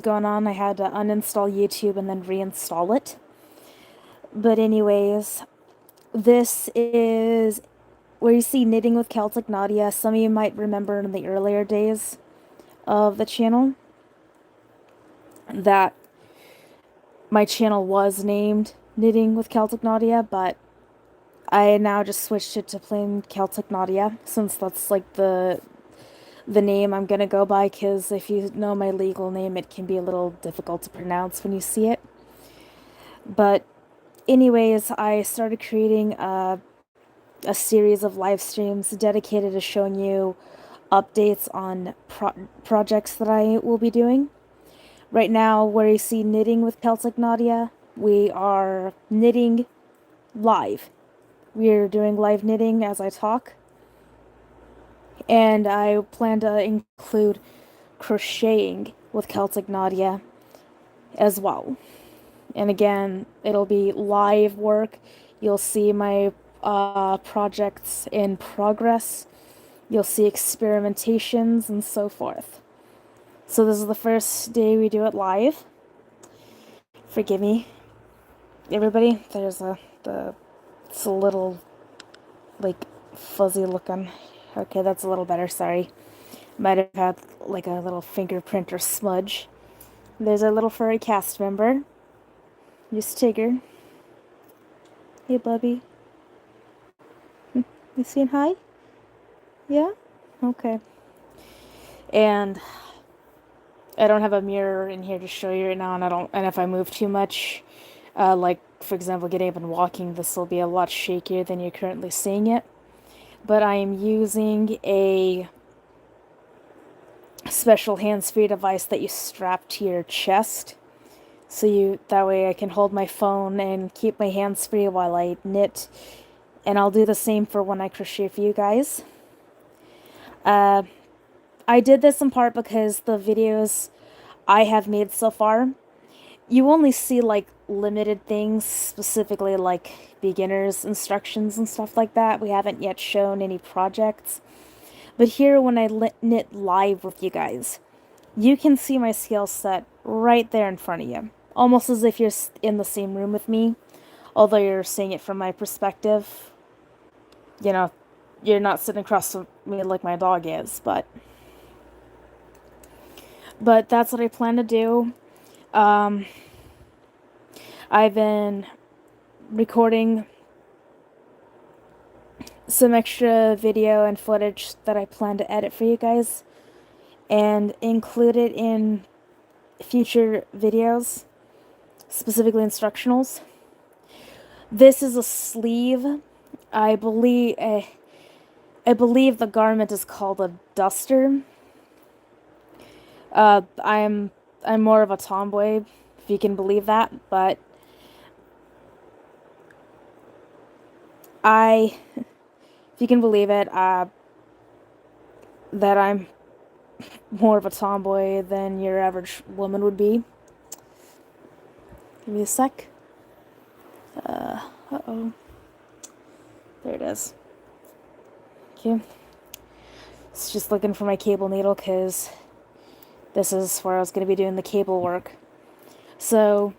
going on. I had to uninstall YouTube and then reinstall it. But anyways, this is where you see Knitting with Celtic Nadia. Some of you might remember in the earlier days of the channel that my channel was named Knitting with Celtic Nadia, but I now just switched it to plain Celtic Nadia since that's like the name I'm gonna go by, because if you know my legal name, it can be a little difficult to pronounce when you see it. But anyways, I started creating a series of live streams dedicated to showing you updates on projects that I will be doing. Right now, where you see Knitting with Celtic Nadia, we are knitting live. We're doing live knitting as I talk, and I plan to include crocheting with Celtic Nadia as well. And again, it'll be live work. You'll see my projects in progress. You'll see experimentations and so forth. So this is the first day we do it live. Forgive me, everybody. It's a little like fuzzy looking. Okay, that's a little better. Sorry. Might have had like a little fingerprint or smudge. There's our little furry cast member. Just Tigger. Hey, Bubby. You saying hi? Yeah? Okay. And I don't have a mirror in here to show you right now, and if I move too much, like, for example, getting up and walking, this will be a lot shakier than you're currently seeing it. But I am using a special hands-free device that you strap to your chest. That way I can hold my phone and keep my hands free while I knit. And I'll do the same for when I crochet for you guys. I did this in part because the videos I have made so far, you only see like limited things, specifically like beginners instructions and stuff like that. We haven't yet shown any projects. But here, when I knit live with you guys, you can see my skill set right there in front of you. Almost as if you're in the same room with me, although you're seeing it from my perspective. You know, you're not sitting across from me like my dog is, but that's what I plan to do. I've been recording some extra video and footage that I plan to edit for you guys and include it in future videos, specifically instructionals. This is a sleeve. I believe the garment is called a duster. I'm more of a tomboy, if you can believe that, but if you can believe it, that I'm more of a tomboy than your average woman would be. Give me a sec. Uh-oh. There it is. Okay. It's just looking for my cable needle because this is where I was going to be doing the cable work. So,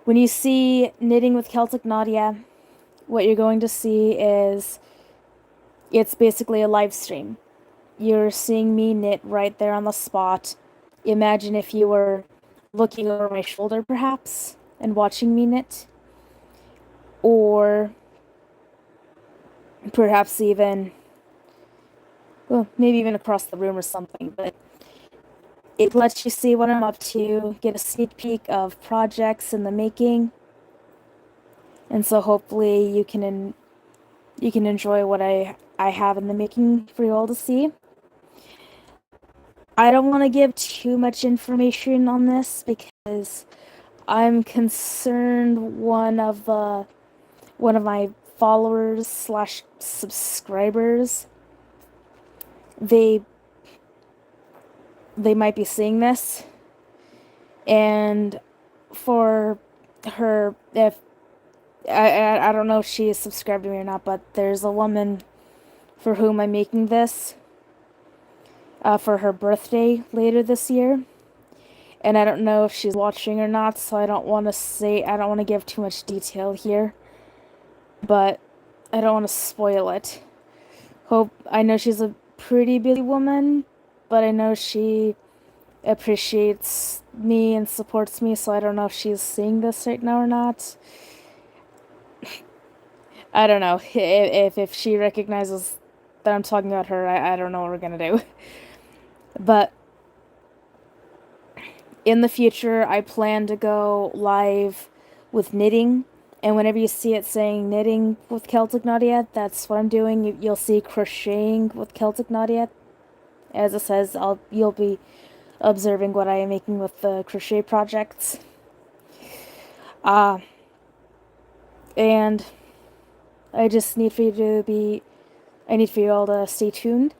when you see Knitting with Celtic Nadia, what you're going to see is it's basically a live stream. You're seeing me knit right there on the spot. Imagine if you were looking over my shoulder, perhaps, and watching me knit. Or perhaps even, well, maybe even across the room or something. But it lets you see what I'm up to, get a sneak peek of projects in the making. And so hopefully you can enjoy what I have in the making for you all to see. I don't want to give too much information on this because I'm concerned one of my followers slash subscribers, they might be seeing this, and for her, if I don't know if she is subscribed to me or not, but there's a woman for whom I'm making this for her birthday later this year. And I don't know if she's watching or not, so I don't want to give too much detail here, but I don't want to spoil it. I know she's a pretty busy woman, but I know she appreciates me and supports me, so I don't know if she's seeing this right now or not. I don't know if she recognizes that I'm talking about her. I don't know what we're gonna do. But in the future, I plan to go live with knitting, and whenever you see it saying knitting with Celtic Nadia, that's what I'm doing. You'll see crocheting with Celtic Nadia. As it says, you'll be observing what I am making with the crochet projects. Uh, and I just need for you to be, I need for you all to stay tuned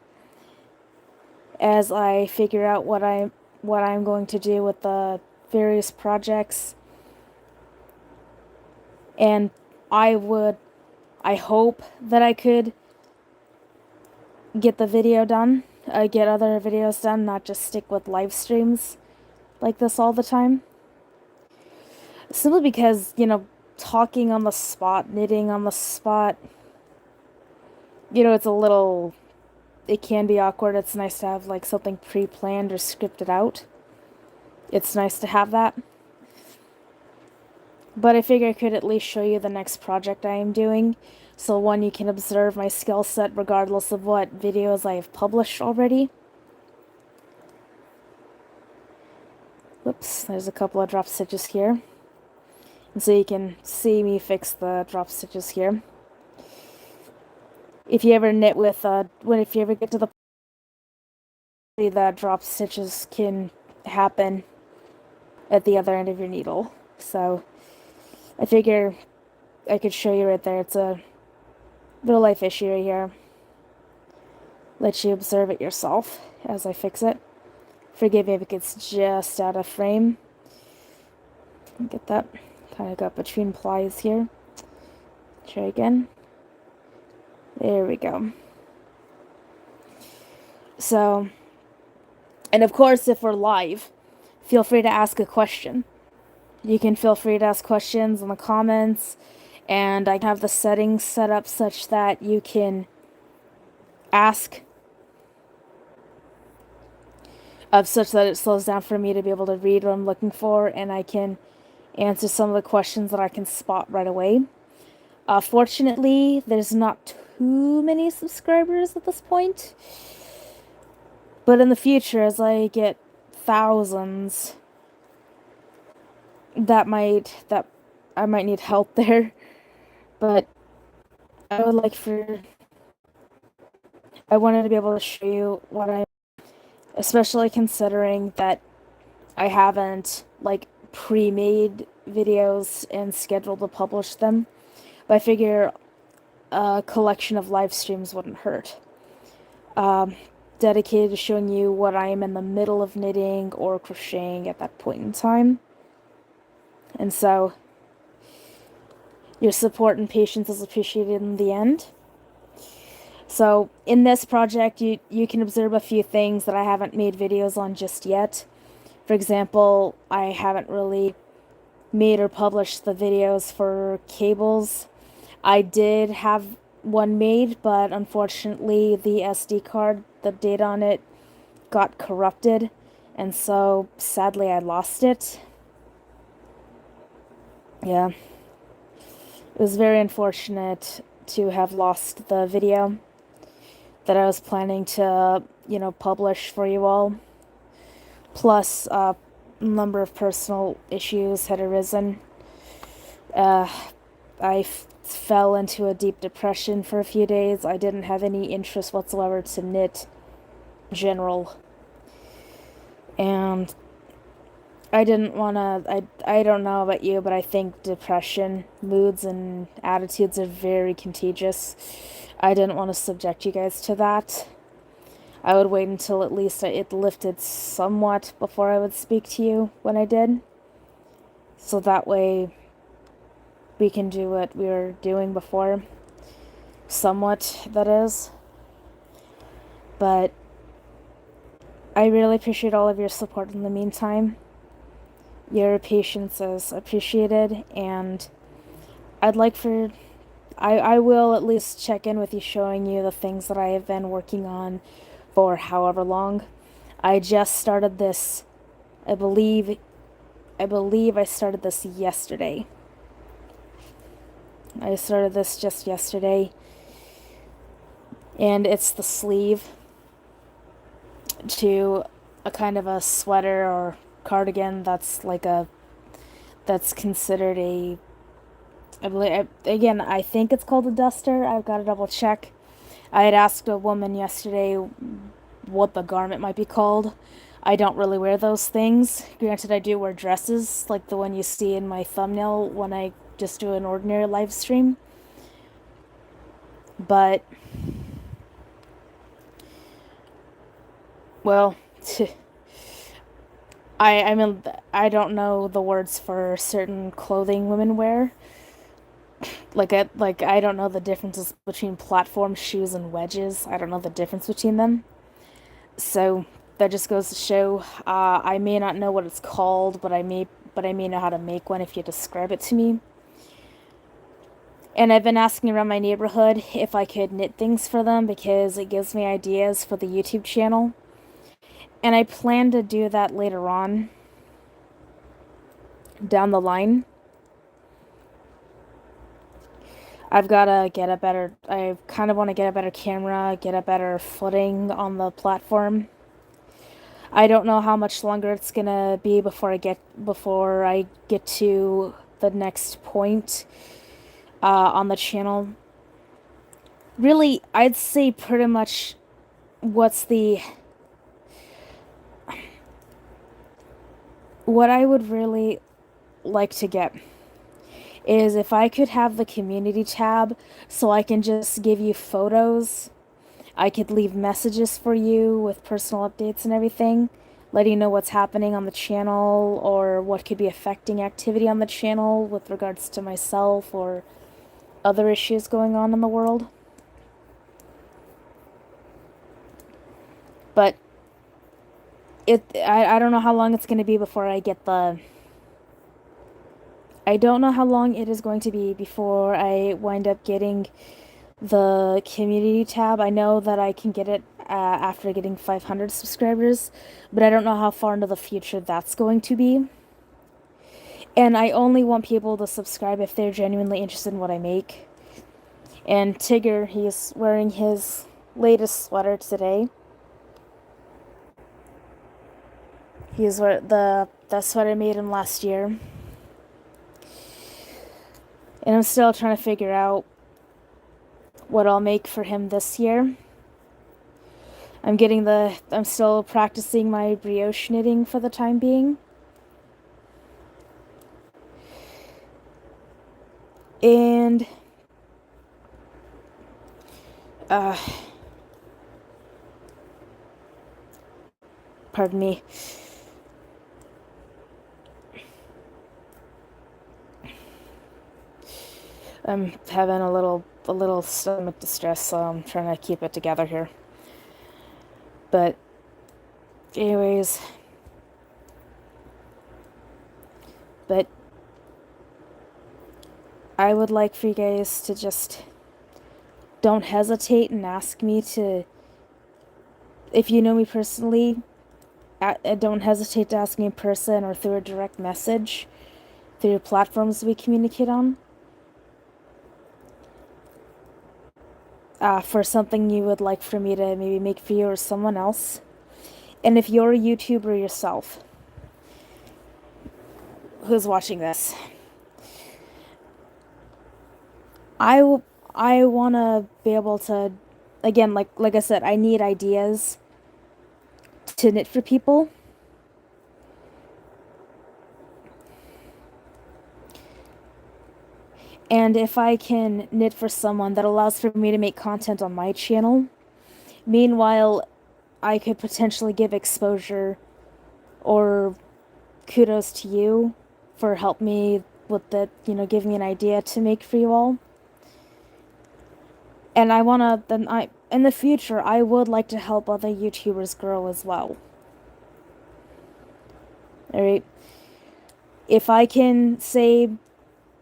as I figure out what I'm going to do with the various projects. And I would, I hope that I could get the video done, get other videos done, not just stick with live streams like this all the time. Simply because, talking on the spot, knitting on the spot, it's a little, it can be awkward. It's nice to have like something pre-planned or scripted out. It's nice to have that. But I figure I could at least show you the next project I am doing. So one, you can observe my skill set regardless of what videos I have published already. Whoops, there's a couple of drop stitches here. And so you can see me fix the drop stitches here. If you ever knit with, if you ever get to the point that drop stitches can happen at the other end of your needle. So I figure I could show you right there. It's a real life issue right here. Let you observe it yourself as I fix it. Forgive me if it gets just out of frame. Get that. Kind of got between plies here. Try again. There we go. So, and of course, if we're live, feel free to ask a question. You can feel free to ask questions in the comments, and I can have the settings set up such that you can ask such that it slows down for me to be able to read what I'm looking for, and I can answer some of the questions that I can spot right away. Fortunately, there's not too many subscribers at this point, but in the future, as I get thousands, that I might need help there. But I wanted to be able to show you what I, especially considering that I haven't like pre-made videos and scheduled to publish them. But I figure a collection of live streams wouldn't hurt. Dedicated to showing you what I am in the middle of knitting or crocheting at that point in time. And so your support and patience is appreciated in the end. So in this project, you can observe a few things that I haven't made videos on just yet. For example, I haven't really made or published the videos for cables. I did have one made, but unfortunately the SD card, the data on it, got corrupted, and so sadly I lost it. Yeah. It was very unfortunate to have lost the video that I was planning to, publish for you all. Plus, a number of personal issues had arisen. I fell into a deep depression for a few days. I didn't have any interest whatsoever to knit in general. And I didn't want to, I don't know about you, but I think depression, moods, and attitudes are very contagious. I didn't want to subject you guys to that. I would wait until at least it lifted somewhat before I would speak to you when I did. So that way we can do what we were doing before. Somewhat, that is. But I really appreciate all of your support in the meantime. Your patience is appreciated, and I'd like for I will at least check in with you showing you the things that I have been working on for however long. I just started this, I believe I believe I started this yesterday. I started this just yesterday, and it's the sleeve to a kind of a sweater or cardigan that's considered a I believe again, I think it's called a duster. I've got to double check. I had asked a woman yesterday what the garment might be called. I don't really wear those things. Granted, I do wear dresses, like the one you see in my thumbnail when I just do an ordinary live stream. But, well, I mean, I don't know the words for certain clothing women wear. I don't know the differences between platform shoes and wedges. I don't know the difference between them. So that just goes to show I may not know what it's called, but I may know how to make one if you describe it to me. And I've been asking around my neighborhood if I could knit things for them because it gives me ideas for the YouTube channel. And I plan to do that later on down the line. I kind of want to get a better camera, get a better footing on the platform. I don't know how much longer it's gonna be before I get to the next point on the channel. Really, I'd say pretty much what's the what I would really like to get is if I could have the community tab so I can just give you photos. I could leave messages for you with personal updates and everything, letting you know what's happening on the channel or what could be affecting activity on the channel with regards to myself or other issues going on in the world. But I don't know how long it's going to be before I don't know how long it is going to be before I wind up getting the community tab. I know that I can get it after getting 500 subscribers, but I don't know how far into the future that's going to be. And I only want people to subscribe if they're genuinely interested in what I make. And Tigger, he's wearing his latest sweater today. He's wearing the sweater I made him last year. And I'm still trying to figure out what I'll make for him this year. I'm still practicing my brioche knitting for the time being. And uh pardon me. I'm having a little stomach distress, so I'm trying to keep it together here. But anyways, but I would like for you guys to just don't hesitate and ask me to, if you know me personally, don't hesitate to ask me in person or through a direct message through platforms we communicate on. For something you would like for me to maybe make for you or someone else. And if you're a YouTuber yourself who's watching this, I I want to be able to, again, like I said, I need ideas to knit for people. And if I can knit for someone, that allows for me to make content on my channel. Meanwhile, I could potentially give exposure or kudos to you for help me with the, give me an idea to make for you all. And in the future, I would like to help other YouTubers grow as well. All right. If I can say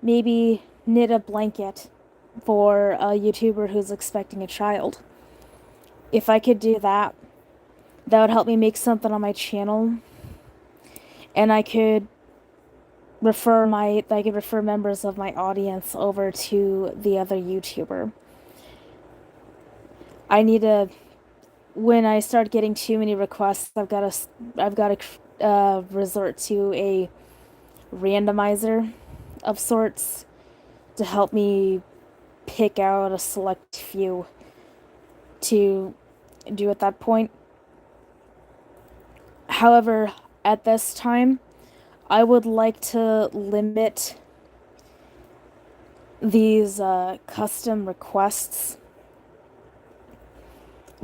maybe knit a blanket for a YouTuber who's expecting a child, if I could do that, that would help me make something on my channel, and I could refer members of my audience over to the other YouTuber. I need to when I start getting too many requests, I've got to resort to a randomizer of sorts to help me pick out a select few to do at that point. However, at this time, I would like to limit these custom requests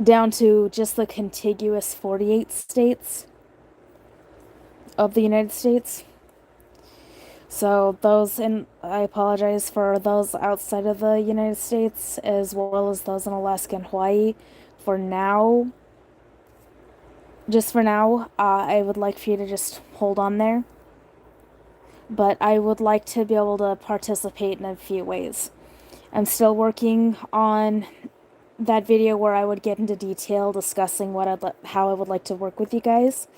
down to just the contiguous 48 states of the United States. So those, and I apologize for those outside of the United States as well as those in Alaska and Hawaii. For now, just for now, I would like for you to just hold on there. But I would like to be able to participate in a few ways. I'm still working on that video where I would get into detail discussing how I would like to work with you guys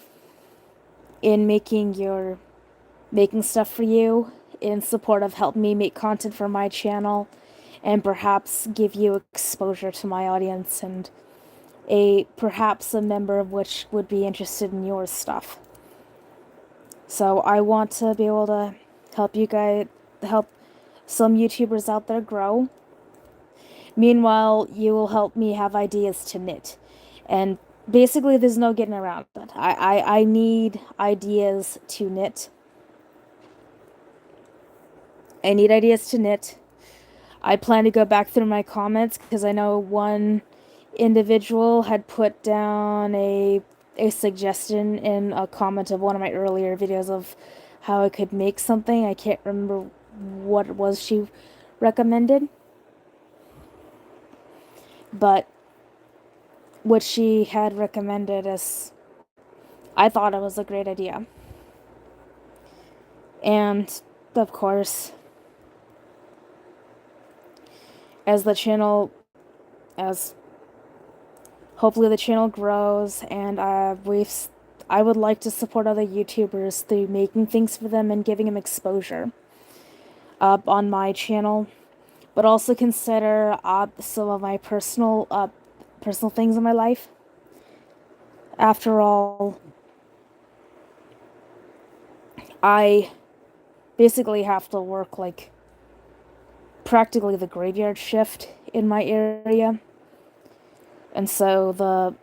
in making stuff for you in support of helping me make content for my channel and perhaps give you exposure to my audience and perhaps a member of which would be interested in your stuff. So I want to be able to help some YouTubers out there grow. Meanwhile, you will help me have ideas to knit. And basically there's no getting around it. I need ideas to knit. I need ideas to knit. I plan to go back through my comments because I know one individual had put down a suggestion in a comment of one of my earlier videos of how I could make something. I can't remember what it was she recommended, but what she had recommended is I thought it was a great idea. And of course, as the channel as hopefully the channel grows and I would like to support other YouTubers through making things for them and giving them exposure on my channel, but also consider some of my personal things in my life. After all, I basically have to work like practically the graveyard shift in my area, and so the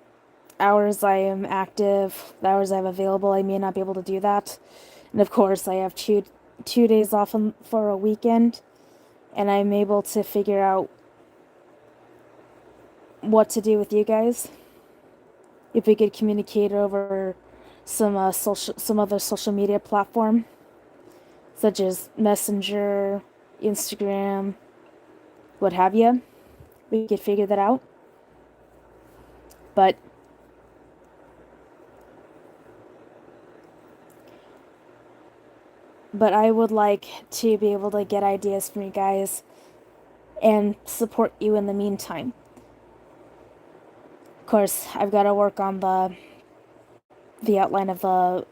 hours I am active, the hours I have available, I may not be able to do that. And of course, I have two days off for a weekend, and I'm able to figure out what to do with you guys. If we could communicate over some other social media platform, such as Messenger, Instagram, what have you, we could figure that out. But I would like to be able to get ideas from you guys and support you in the meantime. Of course, I've got to work on the outline of the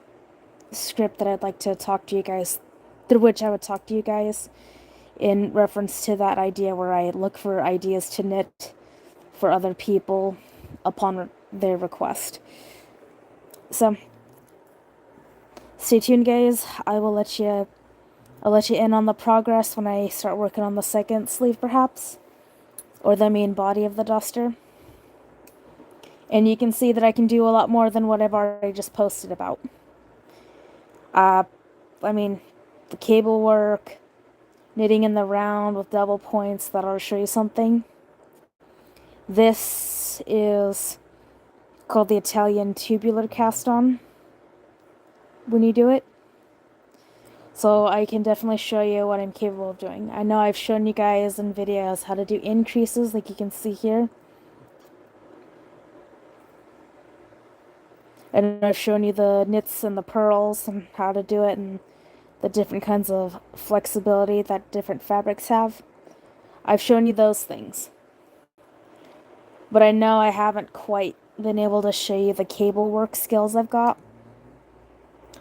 script that I'd like to talk to you guys, through which I would talk to you guys in reference to that idea where I look for ideas to knit for other people upon their request. So stay tuned, guys. I'll let you in on the progress when I start working on the second sleeve, perhaps, or the main body of the duster. And you can see that I can do a lot more than what I've already just posted about. I mean, the cable work, knitting in the round with double points, that'll show you something. This is called the Italian tubular cast on when you do it. So I can definitely show you what I'm capable of doing. I know I've shown you guys in videos how to do increases, like you can see here. And I've shown you the knits and the purls and how to do it, and the different kinds of flexibility that different fabrics have. I've shown you those things. But I know I haven't quite been able to show you the cable work skills I've got,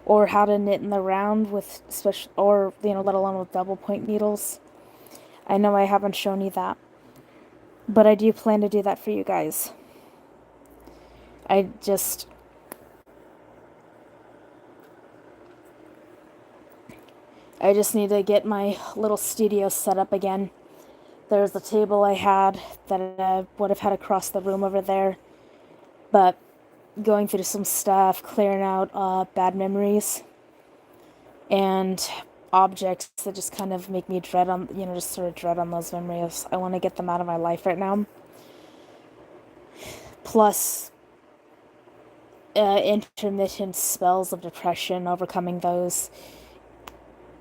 or how to knit in the round with special, or let alone with double point needles. I know I haven't shown you that, but I do plan to do that for you guys. I just I just need to get my little studio set up again. There's the table I had that I would have had across the room over there, but going through some stuff, clearing out bad memories and objects that just kind of make me dread on, just sort of dread on those memories. I want to get them out of my life right now. Plus, intermittent spells of depression, overcoming those.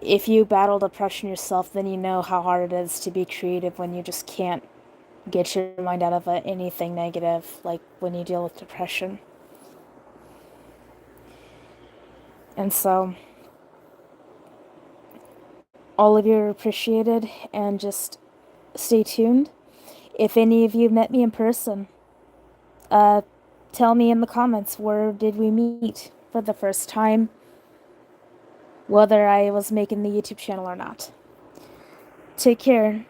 If you battle depression yourself, then you know how hard it is to be creative when you just can't get your mind out of anything negative, like when you deal with depression. And so, all of you are appreciated, and just stay tuned. If any of you met me in person, uh, tell me in the comments, where did we meet for the first time, whether I was making the YouTube channel or not. Take care.